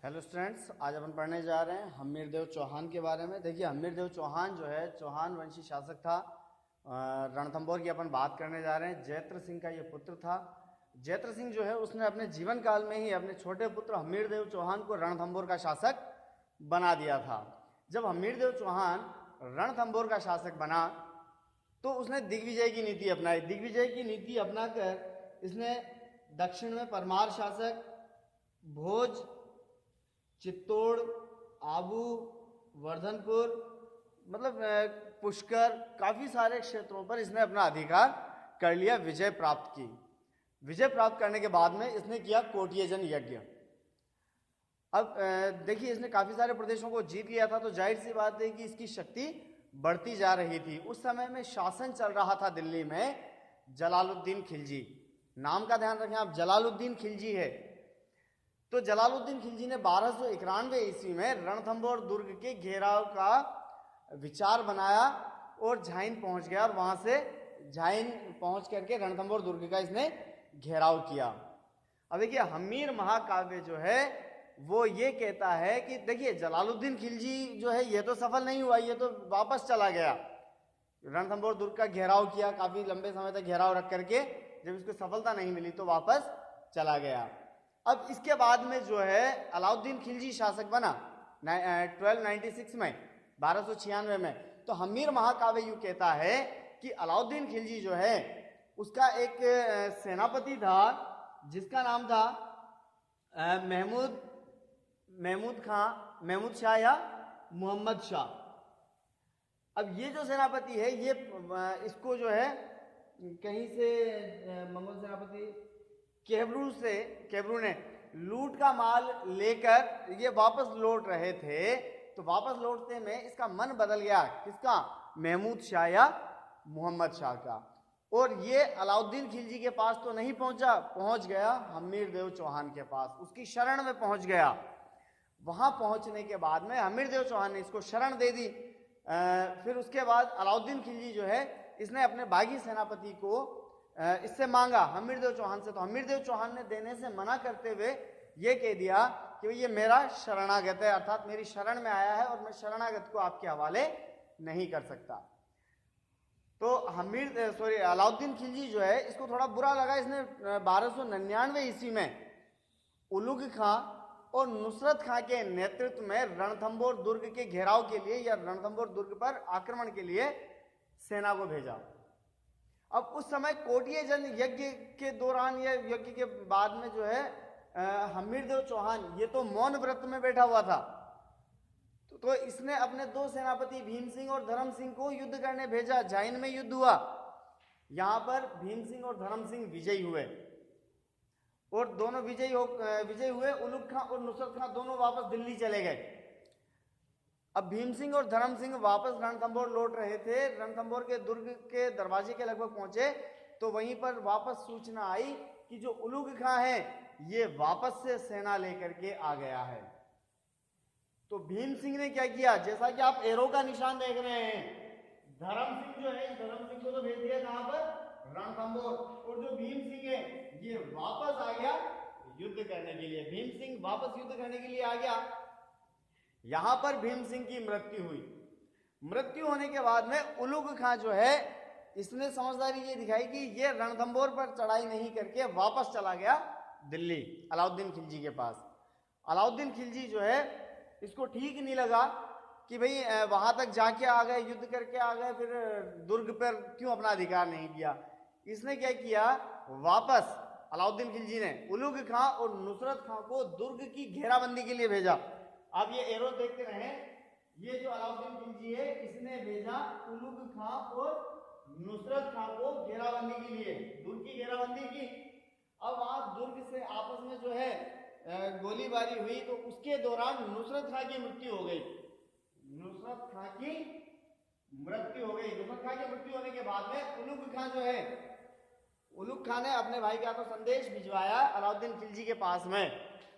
Hello students, आज अपन पढ़ने जा रहे हैं हम्मीर देव चौहान के बारे में। देखिए, हम्मीर देव चौहान जो है चौहान वंशी शासक था। रणथंभौर की अपन बात करने जा रहे हैं। जयद्रथ सिंह का ये पुत्र था। जयद्रथ सिंह जो है उसने अपने जीवन काल में ही अपने छोटे पुत्र हम्मीर देव चौहान को रणथंभौर का शासक बना दिया था। जब हम्मीर देव चौहान रणथंभौर का शासक बना तो उसने दिग्विजय की नीति अपनाई। दिग्विजय की नीति अपनाकर इसने दक्षिण में परमार शासक, भोज, चित्तौड़, आबू, वर्धनपुर, मतलब पुष्कर, काफी सारे क्षेत्रों पर इसने अपना अधिकार कर लिया, विजय प्राप्त की। विजय प्राप्त करने के बाद में इसने किया कोटियजन यज्ञ। अब देखिए, इसने काफी सारे प्रदेशों को जीत लिया था, तो जाहिर सी बात है कि इसकी शक्ति बढ़ती जा रही थी। उस समय में शासन चल रहा था दिल्ली में जलालुद्दीन खिलजी। नाम का ध्यान रखें आप, जलालुद्दीन खिलजी है। तो जलालुद्दीन खिलजी ने 1291 ईस्वी में रणथंभौर दुर्ग के घेराव का विचार बनाया और झाइन पहुंच गया, और वहां से झाइन पहुंच करके रणथंभौर दुर्ग का इसने घेराव किया। अब देखिए, हम्मीर महाकाव्य जो है वो ये कहता है कि देखिए, जलालुद्दीन खिलजी जो है ये तो सफल नहीं हुआ, ये तो वापस चला गया। रणथंभौर दुर्ग का घेराव किया, काफी लंबे समय तक घेराव रख करके जब इसको सफलता नहीं मिली तो वापस चला गया। अब इसके बाद में जो है अलाउद्दीन खिलजी शासक बना 1296 में, 1296 में। तो हम्मीर महाकाव्य यूं कहता है कि अलाउद्दीन खिलजी जो है उसका एक सेनापति था जिसका नाम था महमूद शाह या मोहम्मद शाह। अब ये जो सेनापति है ये इसको जो है कहीं से मंगोल सेनापति केबरू ने लूट का माल लेकर ये वापस लौट रहे थे। तो वापस लौटते में इसका मन बदल गया, किसका? महमूद शाह या मोहम्मद शाह का। और ये अलाउद्दीन खिलजी के पास तो नहीं पहुंचा, पहुंच गया हम्मीर देव चौहान के पास, उसकी शरण में पहुंच गया। वहां पहुंचने के बाद में हम्मीर देव चौहान ने इसको शरण दे दी। फिर उसके बाद अलाउद्दीन खिलजी जो है इसने अपने बागी सेनापति को इससे मांगा हम्मीर देव चौहान से। तो हम्मीर देव चौहान ने देने से मना करते हुए ये कह दिया कि ये मेरा शरणागत है, अर्थात मेरी शरण में आया है और मैं शरणागत को आपके हवाले नहीं कर सकता। तो अलाउद्दीन खिलजी जो है इसको थोड़ा बुरा लगा। इसने 1299 ईस्वी में उलुग खां और नुसरत खां के नेतृत्व में रणथंभौर दुर्ग के घेराव के लिए या रणथंभौर दुर्ग पर आक्रमण के लिए सेना को भेजा। अब उस समय कोटियजन यज्ञ के दौरान या यज्ञ के बाद में जो है हम्मीर देव चौहान ये तो मौन व्रत में बैठा हुआ था। तो इसने अपने दो सेनापति भीम सिंह और धर्म सिंह को युद्ध करने भेजा। झाइन में युद्ध हुआ, यहां पर भीम सिंह और धर्म सिंह विजयी हुए और दोनों विजयी हुए। उलुग खां और नुसरत खां दोनों वापस दिल्ली चले गए। अब भीम सिंह और धर्म सिंह वापस रणथंभौर लौट रहे थे। रणथंभौर के दुर्ग के दरवाजे के लगभग पहुंचे तो वहीं पर वापस सूचना आई कि जो उलुग खां है ये वापस से सेना लेकर के आ गया है। तो भीम सिंह ने क्या किया, जैसा कि आप एरो का निशान देख रहे हैं, धर्म सिंह जो है धर्म सिंह को तो भेज दिया कहां पर? रणथंभौर। और जो भीम सिंह है ये वापस आ गया युद्ध करने के लिए। भीम सिंह वापस युद्ध करने के लिए आ गया। यहां पर भीम सिंह की मृत्यु हुई। मृत्यु होने के बाद में उलुग खां जो है इसने समझदारी ये दिखाई कि ये रणथंभौर पर चढ़ाई नहीं करके वापस चला गया दिल्ली अलाउद्दीन खिलजी के पास। अलाउद्दीन खिलजी जो है इसको ठीक नहीं लगा कि भाई वहां तक जाके आ गए, युद्ध करके आ गए, फिर दुर्ग पर क्यों अपना अधिकार नहीं किया। इसने क्या किया, वापस अलाउद्दीन खिलजी ने उलुग खां और नुसरत खां को दुर्ग की घेराबंदी के लिए भेजा। आप ये एरो देखते रहे, ये जो अलाउद्दीन खिलजी है इसने भेजा उलुग खां और नुसरत खां को घेराबंदी के लिए, दुर्ग की घेराबंदी की। अब वहां दुर्ग से आपस में जो है गोलीबारी हुई तो उसके दौरान नुसरत खां की मृत्यु हो गई। नुसरत खां की मृत्यु होने के बाद में उलुग खां जो है, उलुग खां ने अपने भाई का तो संदेश भिजवाया अलाउद्दीन खिलजी के पास में।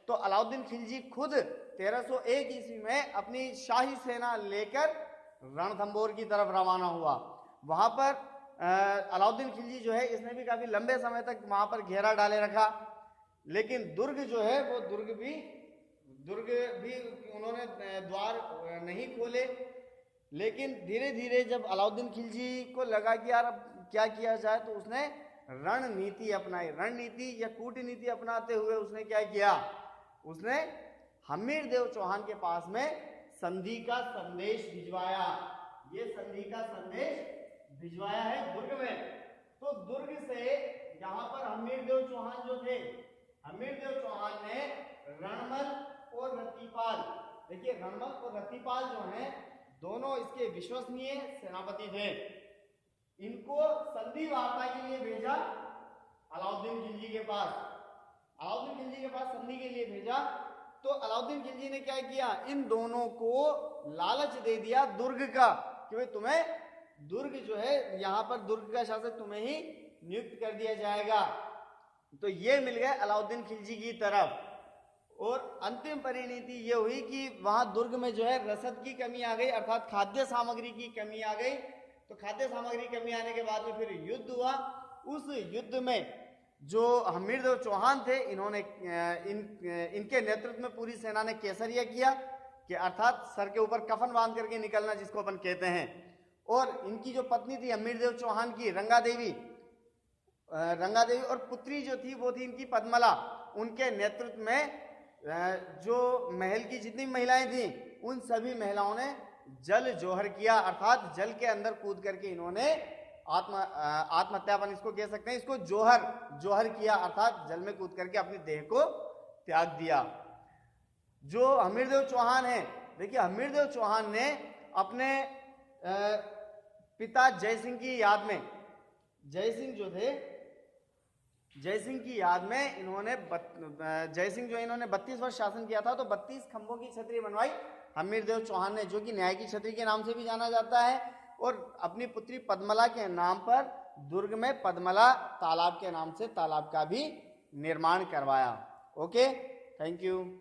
तो अलाउद्दीन खिलजी खुद 1301 ईस्वी में अपनी शाही सेना लेकर रणथंभौर की तरफ रवाना हुआ। वहां पर अलाउद्दीन खिलजी जो है इसने भी काफी लंबे समय तक वहां पर घेरा डाले रखा, लेकिन दुर्ग जो है वो दुर्ग भी दुर्ग भी उन्होंने द्वार नहीं खोले। लेकिन धीरे धीरे जब अलाउद्दीन खिलजी को लगा कि यार अब क्या किया जाए, तो उसने रणनीति अपनाई। रणनीति या कूटनीति अपनाते हुए उसने क्या किया, उसने हमीरदेव चौहान के पास में संधि का संदेश भिजवाया। ये संधि का संदेश भिजवाया है दुर्ग में। तो दुर्ग से यहां पर हमीरदेव चौहान जो थे, हमीरदेव चौहान ने रणमल और रतिपाल, देखिए रणमल और रतिपाल जो हैं दोनों इसके विश्वसनीय सेनापति थे, इनको संधि वार्ता के लिए भेजा अलाउद्दीन खिलजी के पास। अलाउद्दीन खिलजी के पास संधि के लिए भेजा। तो अलाउद्दीन खिलजी ने क्या किया, इन दोनों को लालच दे दिया दुर्ग का, कि भाई तुम्हें दुर्ग जो है, यहां पर दुर्ग का शासक तुम्हें ही नियुक्त कर दिया जाएगा। तो ये मिल गए अलाउद्दीन खिलजी की तरफ। और अंतिम परिणति ये हुई कि वहां दुर्ग में जो है रसद की कमी आ गई, अर्थात खाद्य सामग्री की कमी आ गई। तो खाद्य सामग्री की कमी आने के बाद में फिर युद्ध हुआ। उस युद्ध में जो हमीरदेव चौहान थे, इन्होंने इनके नेतृत्व में पूरी सेना ने केसरिया किया, कि अर्थात सर के ऊपर कफन बांध करके निकलना, जिसको अपन कहते हैं। और इनकी जो पत्नी थी हमीरदेव चौहान की, रंगा देवी, और पुत्री जो थी वो थी इनकी पद्मला। उनके नेतृत्व में जो महल की जितनी महिलाएं थी, उन सभी महिलाओं ने जल जोहर किया, अर्थात जल के अंदर कूद करके इन्होंने आत्महत्या, अपन इसको कह सकते हैं, इसको जोहर किया, अर्थात जल में कूद करके अपनी देह को त्याग दिया। जो हमीरदेव चौहान है, देखिए हमीरदेव चौहान ने अपने पिता जयसिंह की याद में, जयसिंह जो थे, जयसिंह की याद में इन्होंने जयसिंह जो इन्होंने 32 वर्ष शासन किया था, तो 32 खंभों की छतरी बनवाई हमीरदेव चौहान ने, जो कि न्याय की छतरी के नाम से भी जाना जाता है। और अपनी पुत्री पद्मला के नाम पर दुर्ग में पद्मला तालाब के नाम से तालाब का भी निर्माण करवाया। Okay, thank you.